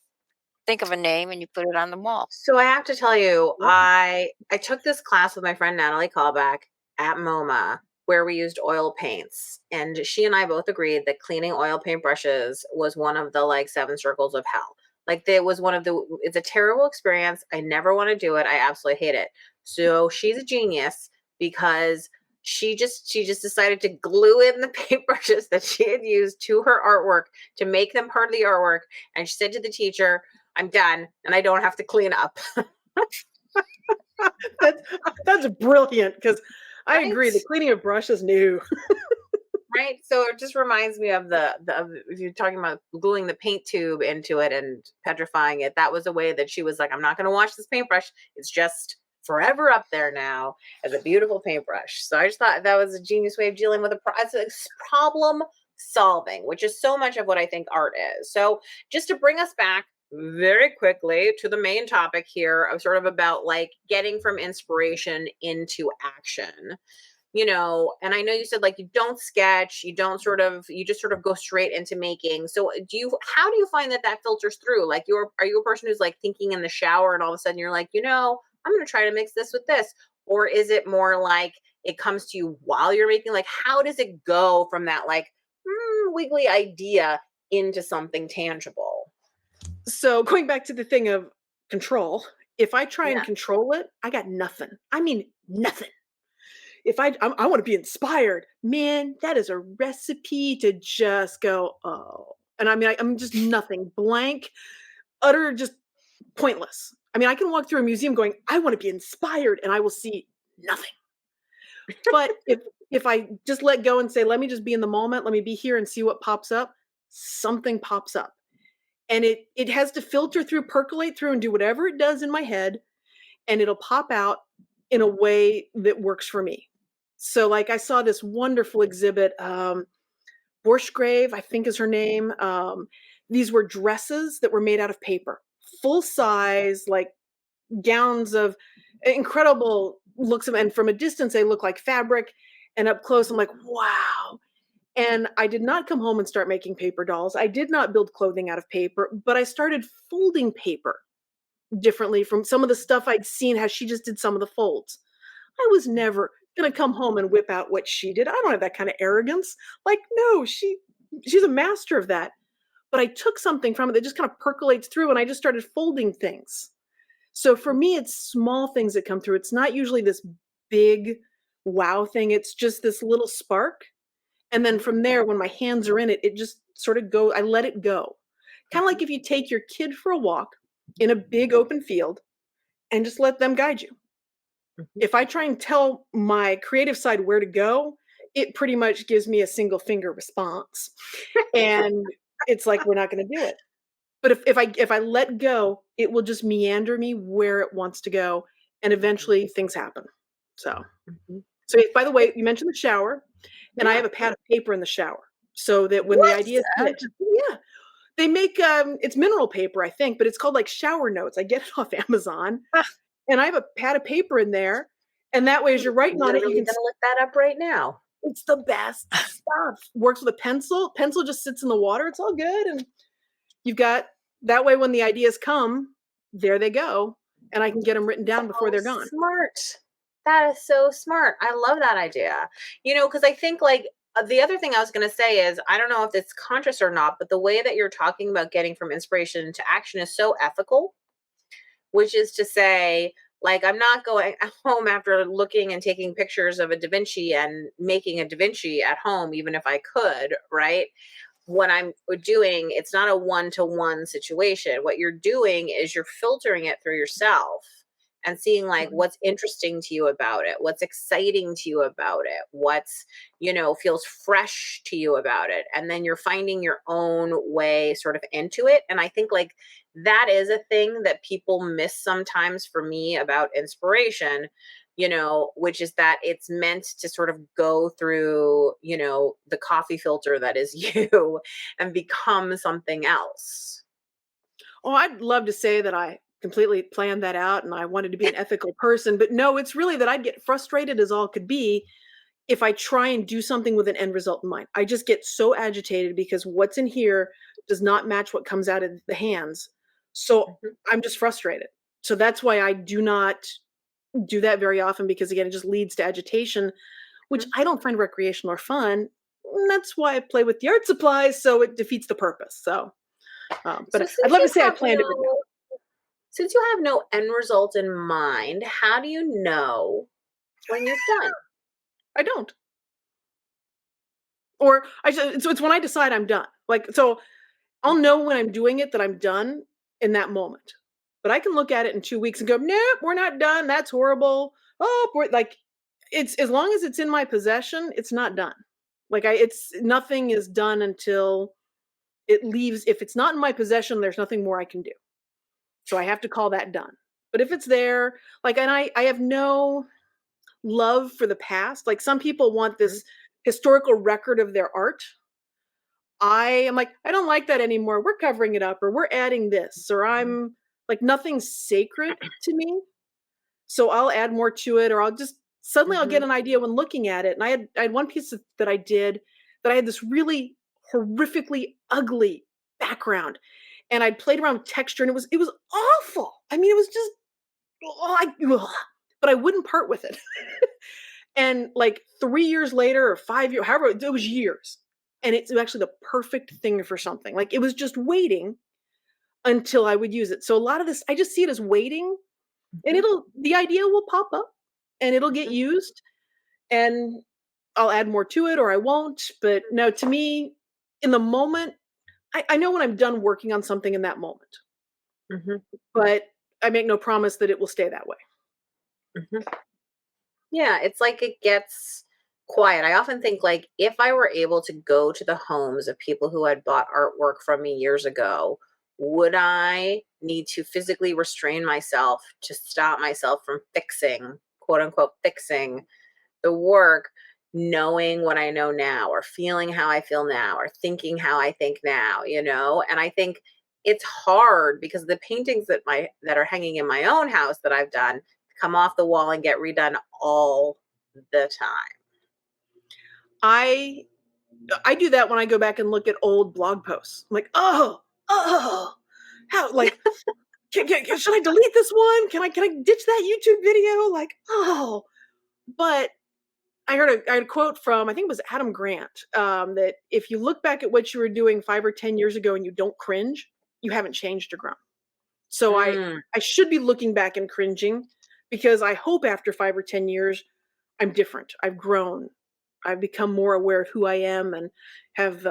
think of a name and you put it on the wall. So I have to tell you, yeah, I took this class with my friend Natalie Callback at MoMA, where we used oil paints, and she and I both agreed that cleaning oil paint brushes was one of the, like, seven circles of hell. Like, it was one of the it's a terrible experience. I never want to do it. I absolutely hate it. So she's a genius, because she just decided to glue in the paintbrushes that she had used to her artwork to make them part of the artwork. And she said to the teacher, I'm done and I don't have to clean up. that's that's brilliant, because I Right? agree. The cleaning of brushes new. Right. So it just reminds me of if you're talking about gluing the paint tube into it and petrifying it, that was a way that she was like, I'm not going to wash this paintbrush. It's just forever up there now as a beautiful paintbrush. So I just thought that was a genius way of dealing with it's problem solving, which is so much of what I think art is. So just to bring us back very quickly to the main topic here of sort of about like getting from inspiration into action. And I know you said like you don't sketch, you don't sort of, you just sort of go straight into making. So how do you find that filters through? Like are you a person who's like thinking in the shower and all of a sudden you're like, I'm going to try to mix this with this? Or is it more like it comes to you while you're making? Like, how does it go from that like wiggly idea into something tangible? So going back to the thing of control, if I try and Yeah. control it, I got nothing. I mean, nothing. If I want to be inspired, man, that is a recipe to just go, oh. And I mean, I'm just nothing, blank, utter, just pointless. I mean, I can walk through a museum going, I want to be inspired, and I will see nothing. But if I just let go and say, let me just be in the moment, let me be here and see what pops up, something pops up. And it has to filter through, percolate through, and do whatever it does in my head, and it'll pop out in a way that works for me. So, like, I saw this wonderful exhibit, Borschgrave, I think is her name. These were dresses that were made out of paper, full size, like gowns of incredible looks. And from a distance, they look like fabric. And up close, I'm like, wow. And I did not come home and start making paper dolls. I did not build clothing out of paper, but I started folding paper differently from some of the stuff I'd seen how she just did some of the folds. I was never gonna come home and whip out what she did. I don't have that kind of arrogance. Like, no, she's a master of that. But I took something from it that just kind of percolates through and I just started folding things. So for me, it's small things that come through. It's not usually this big wow thing. It's just this little spark. And then from there, when my hands are in it, it just sort of I let it go. Kind of like if you take your kid for a walk in a big open field and just let them guide you. If I try and tell my creative side where to go, it pretty much gives me a single finger response. And it's like, we're not going to do it. But if I let go, it will just meander me where it wants to go. And eventually things happen. So, by the way, you mentioned the shower, and I have a pad of paper in the shower so that when the What? ideas hit, yeah, they make it's mineral paper, I think, but it's called like shower notes. I get it off Amazon, and I have a pad of paper in there, and that way, as you're writing on it, you Literally can. gonna look that up right now. It's the best stuff. Works with a pencil. Pencil just sits in the water. It's all good, and you've got that way. When the ideas come, there they go, and I can get them written down before they're gone. Smart. That is so smart. I love that idea. Because I think like the other thing I was going to say is I don't know if it's conscious or not, but the way that you're talking about getting from inspiration to action is so ethical, which is to say, like, I'm not going home after looking and taking pictures of a Da Vinci and making a Da Vinci at home, even if I could, right? What I'm doing, it's not a one-to-one situation. What you're doing is you're filtering it through yourself and seeing like what's interesting to you about it, what's exciting to you about it, what's, feels fresh to you about it. And then you're finding your own way sort of into it. And I think like that is a thing that people miss sometimes for me about inspiration, which is that it's meant to sort of go through, the coffee filter that is you and become something else. Oh, I'd love to say that I completely planned that out and I wanted to be an ethical person, but no, it's really that I'd get frustrated as all could be if I try and do something with an end result in mind. I just get so agitated because what's in here does not match what comes out of the hands. So I'm just frustrated. So that's why I do not do that very often because again, it just leads to agitation, which I don't find recreational or fun. And that's why I play with the art supplies. So it defeats the purpose. So, So but I'd love to say I planned it. Since you have no end result in mind, how do you know when you're done? I don't. Or so it's when I decide I'm done. Like, so I'll know when I'm doing it that I'm done in that moment. But I can look at it in 2 weeks and go, nope, we're not done. That's horrible. Oh, we're like, it's as long as it's in my possession, it's not done. Like it's nothing is done until it leaves. If it's not in my possession, there's nothing more I can do. So I have to call that done. But if it's there, like, and I have no love for the past. Like some people want this historical record of their art. I am like, I don't like that anymore. We're covering it up, or we're adding this, or Mhm. I'm like, nothing's sacred to me. So I'll add more to it, or I'll just suddenly I'll get Mhm. an idea when looking at it. And I had one piece that I did that I had this really horrifically ugly background, and I played around with texture, and it was awful. I mean, it was just ugh, but I wouldn't part with it. And like 3 years later, or 5 years, however, it was years, and it's actually the perfect thing for something. Like it was just waiting until I would use it. So a lot of this, I just see it as waiting, and Mhm. the idea will pop up, and it'll get Mhm. used, and I'll add more to it or I won't. But no, to me, in the moment, I know when I'm done working on something in that moment, Mhm. but I make no promise that it will stay that way. Mhm. Yeah, it's like it gets quiet. I often think like if I were able to go to the homes of people who had bought artwork from me years ago, would I need to physically restrain myself to stop myself from fixing, quote unquote, fixing the work, knowing what I know now, or feeling how I feel now, or thinking how I think now, you know? And I think it's hard because the paintings that are hanging in my own house that I've done come off the wall and get redone all the time. I I do that when I go back and look at old blog posts. I'm like, oh, how like should I delete this one? Can I ditch that YouTube video? Like, oh, but I heard a quote from, I think it was Adam Grant, that if you look back at what you were doing 5 or 10 years ago and you don't cringe, you haven't changed or grown. So Mm, I should be looking back and cringing, because I hope after 5 or 10 years I'm different. I've grown. I've become more aware of who I am, and have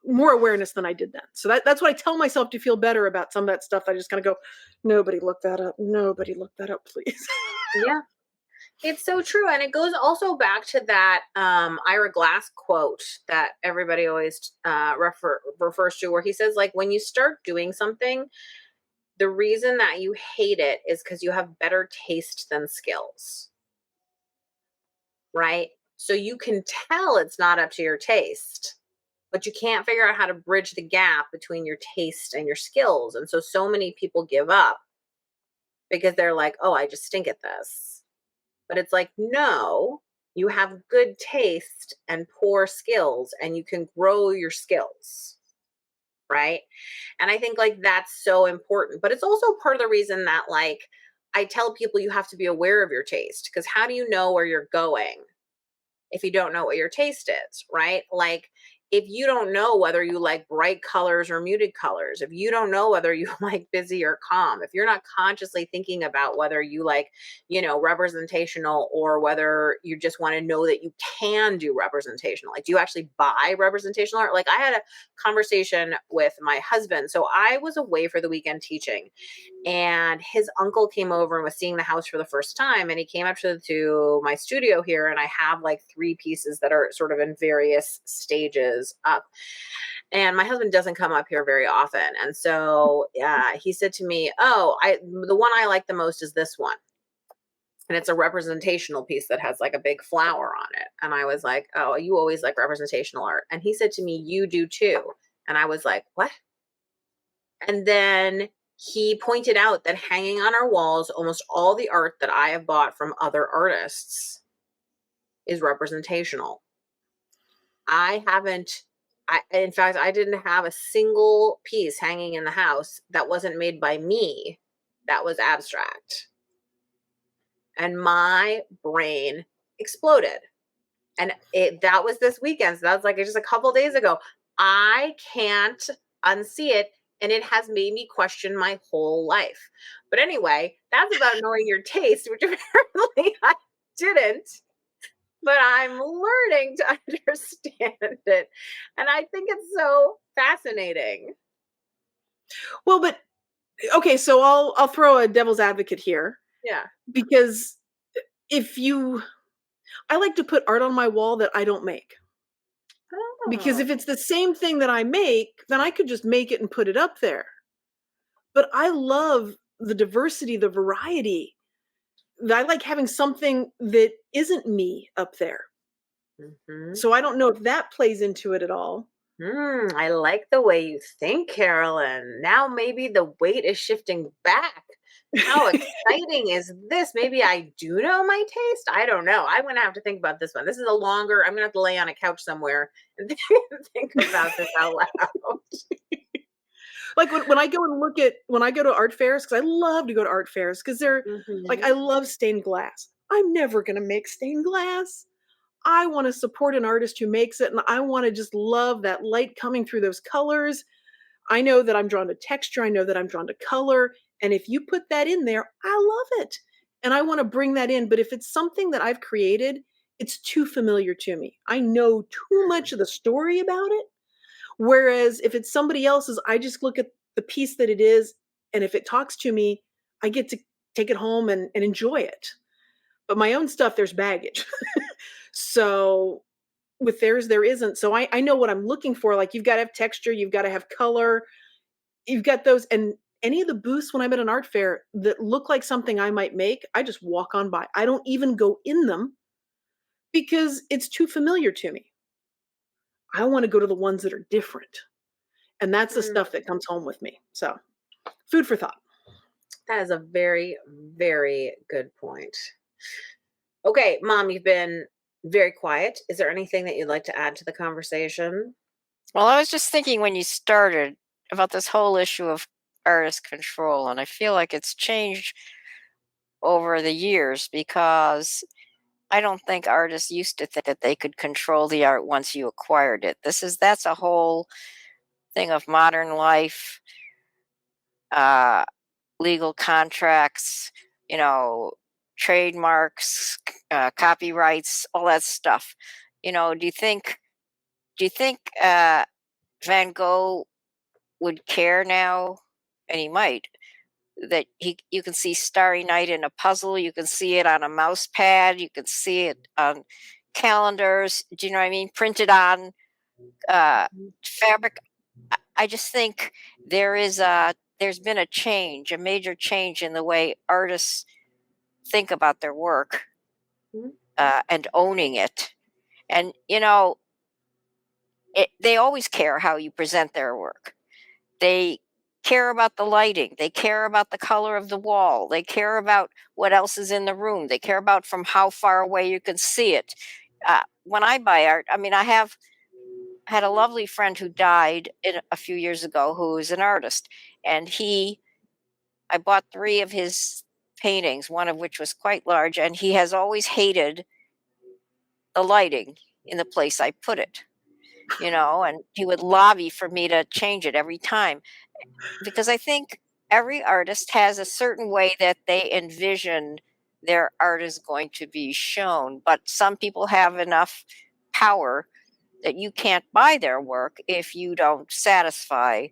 more awareness than I did then. So that's what I tell myself to feel better about some of that stuff. I just kind of go, nobody look that up. Nobody look that up, please. yeah. It's so true. And it goes also back to that Ira Glass quote that everybody always refers to, where he says, like, when you start doing something, the reason that you hate it is because you have better taste than skills, right? So you can tell it's not up to your taste, but you can't figure out how to bridge the gap between your taste and your skills. And so many people give up because they're like, oh, I just stink at this. But it's like, no, you have good taste and poor skills, and you can grow your skills, right? And I think like that's so important. But it's also part of the reason that like I tell people you have to be aware of your taste, because how do you know where you're going if you don't know what your taste is, right? Like if you don't know whether you like bright colors or muted colors, if you don't know whether you like busy or calm, if you're not consciously thinking about whether you like, you know, representational, or whether you just want to know that you can do representational, like do you actually buy representational art? Like I had a conversation with my husband. So I was away for the weekend teaching, and his uncle came over and was seeing the house for the first time, and he came up to my studio here, and I have like three pieces that are sort of in various stages up, and my husband doesn't come up here very often. And so he said to me, oh, the one I like the most is this one, and it's a representational piece that has like a big flower on it. And I was like, oh, you always like representational art? And he said to me, you do too. And I was like, what? And then he pointed out that hanging on our walls, almost all the art that I have bought from other artists is representational. I haven't, in fact, I didn't have a single piece hanging in the house that wasn't made by me that was abstract. And my brain exploded. And that was this weekend. So that was like just a couple days ago. I can't unsee it. And it has made me question my whole life. But anyway, that's about knowing your taste, which apparently I didn't. But I'm learning to understand it. And I think it's so fascinating. Well, but okay, so I'll throw a devil's advocate here, Yeah. because if you I like to put art on my wall that I don't make. Because Oh. if it's the same thing that I make, then I could just make it and put it up there. But I love the diversity, the variety. I like having something that isn't me up there. Hmm. So I don't know if that plays into it at all. I like the way you think, Carolyn. Now maybe the weight is shifting back. How exciting is this? Maybe I do know my taste. I don't know. I'm gonna have to think about this one. This is a longer. I'm gonna have to lay on a couch somewhere and think about this out loud. Like when I go and look at when I go to art fairs, because I love to go to art fairs, because they're like, Mhm. I love stained glass. I'm never gonna make stained glass. I want to support an artist who makes it, and I want to just love that light coming through those colors. I know that I'm drawn to texture. I know that I'm drawn to color. And if you put that in there, I love it. And I want to bring that in. But if it's something that I've created, it's too familiar to me. I know too much of the story about it. Whereas if it's somebody else's, I just look at the piece that it is. And if it talks to me, I get to take it home and enjoy it. But my own stuff, there's baggage. So with theirs, there isn't. So I know what I'm looking for. Like, you've got to have texture, you've got to have color, you've got those. And any of the booths when I'm at an art fair that look like something I might make, I just walk on by. I don't even go in them because it's too familiar to me. I want to go to the ones that are different. And that's the Mm, stuff that comes home with me. So, food for thought. that is a very, very good point. Okay, Mom, you've been very quiet. Is there anything that you'd like to add to the conversation? Well, I was just thinking when you started about this whole issue of artist control, and I feel like it's changed over the years because I don't think artists used to think that they could control the art once you acquired it. That's a whole thing of modern life, uh, legal contracts, you know, trademarks, copyrights, all that stuff. Do you think Van Gogh would care now? And he might, that you can see Starry Night in a puzzle, you can see it on a mouse pad, you can see it on calendars. Do you know what I mean? Printed on fabric. I just think there's been a change, a major change in the way artists think about their work, Mhm. and owning it. And they always care how you present their work. They care about the lighting. They care about the color of the wall. They care about what else is in the room. They care about from how far away you can see it. When I buy art, I mean, had a lovely friend who died a few years ago who is an artist, and I bought 3 of his paintings, one of which was quite large, and he has always hated the lighting in the place I put it, and he would lobby for me to change it every time, because I think every artist has a certain way that they envision their art is going to be shown, but some people have enough power that you can't buy their work if you don't satisfy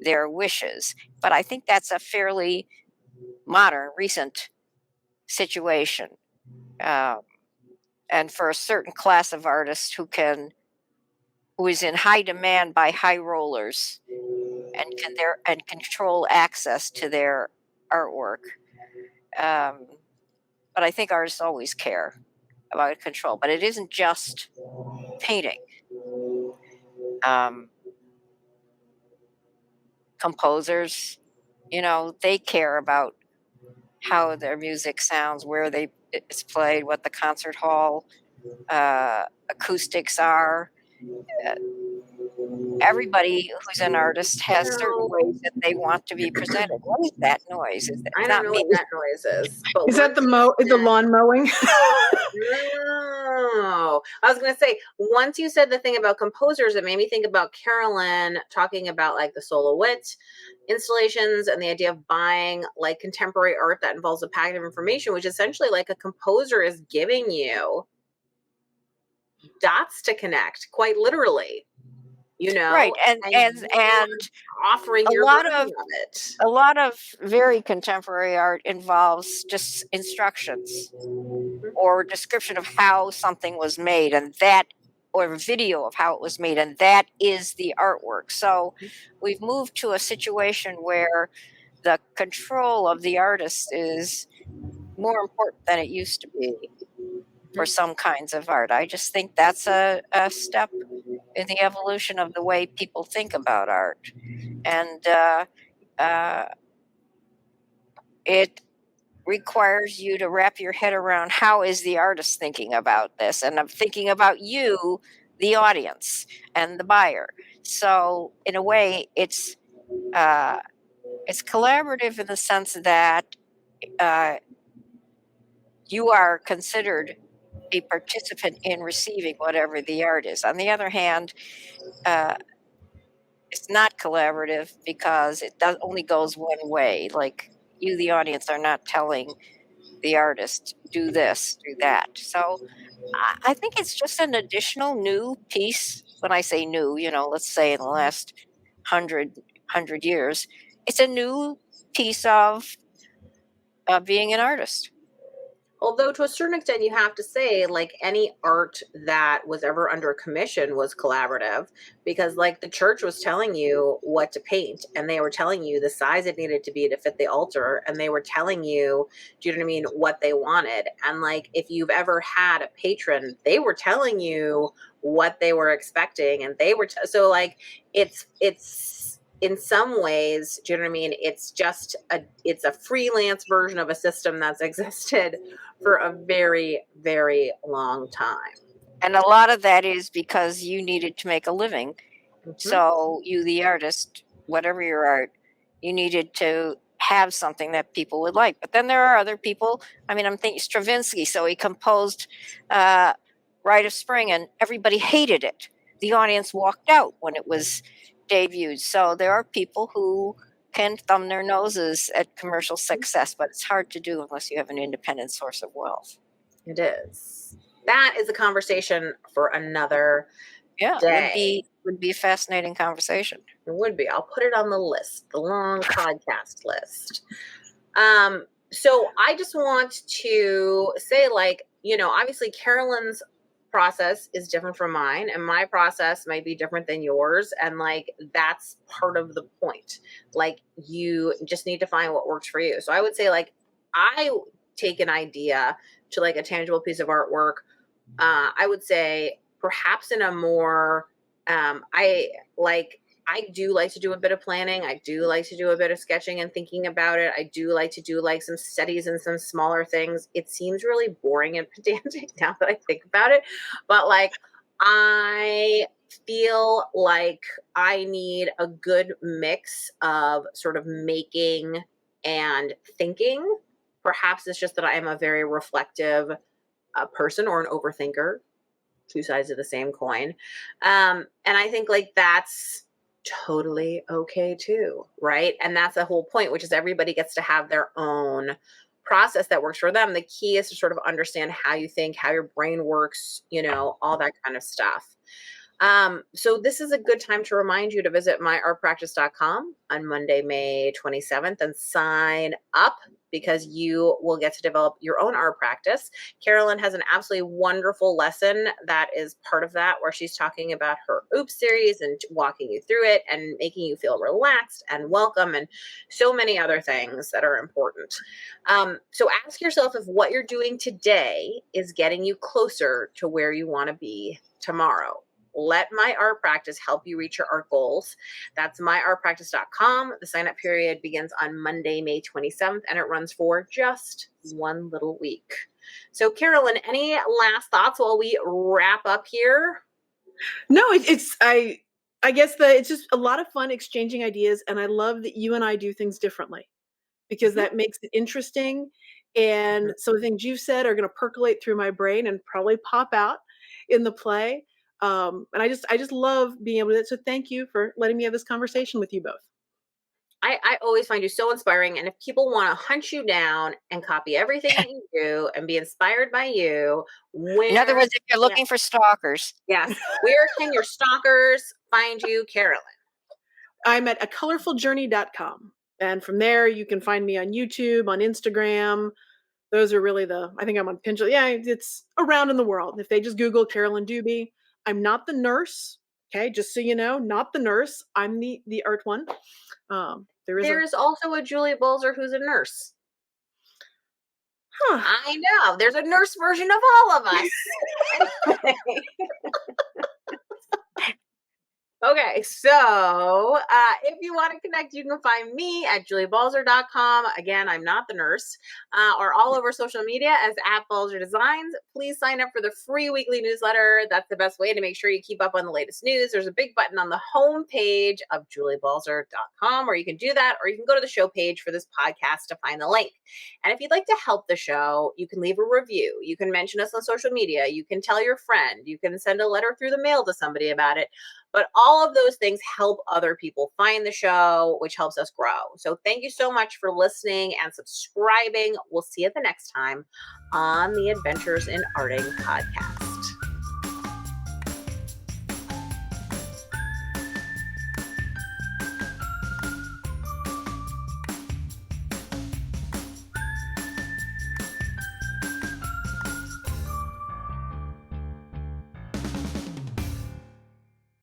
their wishes. But I think that's a fairly modern, recent situation. Uh, and for a certain class of artists who is in high demand by high rollers and control access to their artwork. Um, but I think artists always care about control. But it isn't just painting. Um, Composers, they care about how their music sounds, where it's played, what the concert hall acoustics are. Uh, Everybody who's an artist has certain No, ways that they want to be presented. What is that noise? I It's don't not know me. what that noise is. But Is that once you the said, lawn mowing? no, I was gonna say, once you said the thing about composers, it made me think about Carolyn talking about like the solo wit installations and the idea of buying like contemporary art that involves a packet of information, which essentially like a composer is giving you dots to connect, quite literally, Right, and and you and are offering a your lot version of of it. a lot of very contemporary art involves just instructions or description of how something was made, and that, or a video of how it was made, and that is the artwork. So we've moved to a situation where the control of the artist is more important than it used to be for Mhm. some kinds of art. I just think that's a step in the evolution of the way people think about art. And it requires you to wrap your head around how is the artist thinking about this, and I'm thinking about you, the audience, and the buyer. So in a way, it's collaborative in the sense that you are considered a participant in receiving whatever the art is. On the other hand, uh, it's not collaborative because it only goes one way. Like, you, the audience, are not telling the artist, do this, do that. So I think it's just an additional new piece. When I say new, let's say in the last 100 years, it's a new piece of being an artist. Although to a certain extent, you have to say, like, any art that was ever under commission was collaborative, because, like, the church was telling you what to paint, and they were telling you the size it needed to be to fit the altar, and they were telling you, do you know what I mean, what they wanted. And, like, if you've ever had a patron, they were telling you what they were expecting, and they were so, like, it's in some ways, do you know what I mean? It's just it's a freelance version of a system that's existed for a very, very long time. And a lot of that is because you needed to make a living. Mm-hmm. So you, the artist, whatever your art, you needed to have something that people would like. But then there are other people. I mean, I'm thinking Stravinsky. So he composed Rite of Spring, and everybody hated it. The audience walked out when it was debuted. So there are people who can thumb their noses at commercial success, but it's hard to do unless you have an independent source of wealth. It is. That is a conversation for another day. Would be a fascinating conversation. It would be. I'll put it on the list, the long podcast list. So I just want to say, like, obviously Carolyn's process is different from mine, and my process might be different than yours, and, like, that's part of the point. Like, you just need to find what works for you. So I would say, like, I take an idea to, like, a tangible piece of artwork. I would say perhaps in a more I do like to do a bit of planning. I do like to do a bit of sketching and thinking about it. I do like to do, like, some studies and some smaller things. It seems really boring and pedantic now that I think about it. But, like, I feel like I need a good mix of sort of making and thinking. Perhaps it's just that I am a very reflective person, or an overthinker. Two sides of the same coin. And I think, like, that's totally okay too, right? And that's the whole point, which is everybody gets to have their own process that works for them. The key is to sort of understand how you think, how your brain works, all that kind of stuff. So this is a good time to remind you to visit myartpractice.com on Monday, May 27th, and sign up, because you will get to develop your own art practice. Carolyn has an absolutely wonderful lesson that is part of that, where she's talking about her OOPS series and walking you through it and making you feel relaxed and welcome, and so many other things that are important. So ask yourself if what you're doing today is getting you closer to where you want to be tomorrow. Let My Art Practice help you reach your art goals. That's myartpractice.com. The sign-up period begins on Monday, May 27th, and it runs for just one little week. So, Carolyn, any last thoughts while we wrap up here? No, I guess it's just a lot of fun exchanging ideas, and I love that you and I do things differently, because that makes it interesting. And some of the things you've said are going to percolate through my brain and probably pop out in the play. And I just love being able to. So thank you for letting me have this conversation with you both. I always find you so inspiring. And if people want to hunt you down and copy everything that you do and be inspired by you, in other words, if you're looking for stalkers, yes, where can your stalkers find you, Carolyn? I'm at acolorfuljourney.com. And from there, you can find me on YouTube, on Instagram. Those are really I think I'm on Pinterest. Yeah, it's around in the world. If they just Google Carolyn Dube. I'm not the nurse. Okay, just so you know, not the nurse. I'm the art one. There's also a Julia Balzer who's a nurse. Huh. I know. There's a nurse version of all of us. Okay, so if you want to connect, you can find me at juliebalzer.com. Again, I'm not the nurse, or all over social media as at Balzer Designs. Please sign up for the free weekly newsletter. That's the best way to make sure you keep up on the latest news. There's a big button on the home page of juliebalzer.com where you can do that, or you can go to the show page for this podcast to find the link. And if you'd like to help the show, you can leave a review. You can mention us on social media. You can tell your friend. You can send a letter through the mail to somebody about it. But all of those things help other people find the show, which helps us grow. So thank you so much for listening and subscribing. We'll see you the next time on the Adventures in Arting podcast.